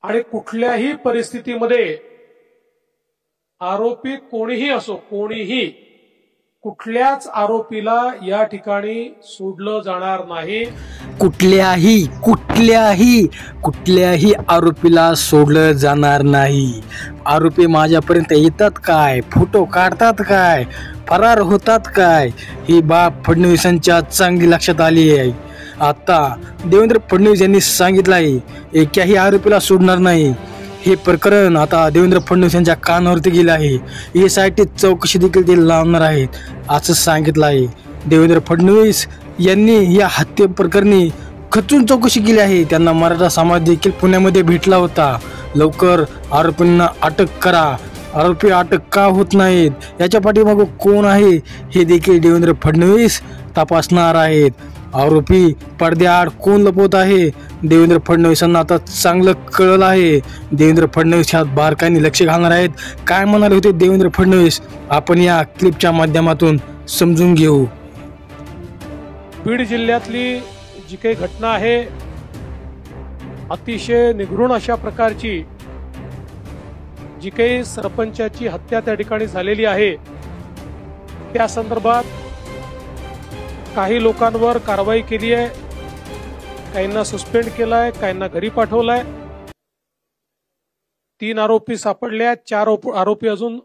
आणि कुठल्याही परिस्थितीमध्ये आरोपी कोणीही असो, कोणीही कुठल्याच आरोपीला या ठिकाणी सोडलं जाणार नाही। कुठल्याही आरोपीला सोडलं जाणार नाही। आरोपी माझ्यापर्यंत येतात काय, फोटो काढतात काय, फरार होतात काय, ही बाब फडणवीसांच्या चांगली लक्षात आली आहे। आता देवेंद्र फडणवीस यांनी सांगितलं आहे एकाही आरोपीला सोडणार नाही। हे प्रकरण आता देवेंद्र फडणवीस यांच्या कानावरती गेले आहे। SIT चौकशी देखील ते लावणार आहेत असं सांगितलं आहे। देवेंद्र फडणवीस यांनी या हत्ये प्रकरणी खचून चौकशी केली आहे। त्यांना मराठा समाज देखील पुण्यामध्ये भेटला होता। लवकर आरोपींना अटक करा, आरोपी अटक का होत नाहीत याच्या पाठीमागे कोण आहे हे देखील देवेंद्र फडणवीस तपासणार आहेत। आरोपी पडद्याआड कोण लपवत आहे देवेंद्र फडणवीसांना आता चांगलं कळलं आहे। देवेंद्र फडणवीस ह्यात बारकाईने लक्ष घालणार आहेत। काय म्हणाले होते देवेंद्र फडणवीस आपण या क्लिपच्या माध्यमातून समजून घेऊ। बीड जिल्ह्यातली जी काही घटना आहे अतिशय निगृण अशा प्रकारची जी काही सरपंचाची हत्या त्या ठिकाणी झालेली आहे, त्या संदर्भात काही लोकांवर कारवाई केली आहे, काहींना सस्पेंड केलाय, काहींना घरी पाठवलाय। 3 आरोपी सापडले आहेत, 4 आरोपी अजून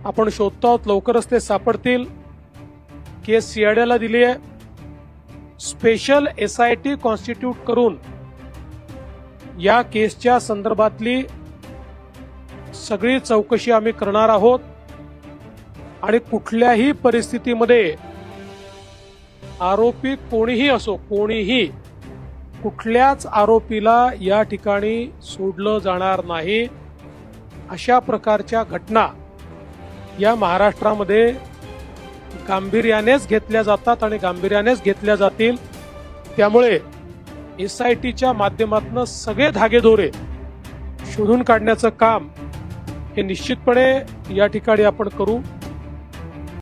आपण शोधतो आहोत, लवकरच ते सापडतील। केस CIDला दिली आहे। स्पेशल SIT कॉन्स्टिट्यूट करून या केसच्या संदर्भातली सगळी चौकशी आम्ही करणार आहोत आणि कुठल्याही परिस्थितीमध्ये आरोपी कोणीही असो, कोणीही कुठल्याच आरोपीला या ठिकाणी सोडलं जाणार नाही। अशा प्रकारच्या घटना या महाराष्ट्रामध्ये गांभीर्यानेच घेतल्या जातात आणि गांभीर्यानेच घेतल्या जातील। त्यामुळे SITच्या माध्यमातून सगळे धागेदोरे शोधून काढण्याचं काम हे निश्चितपणे या ठिकाणी आपण करू।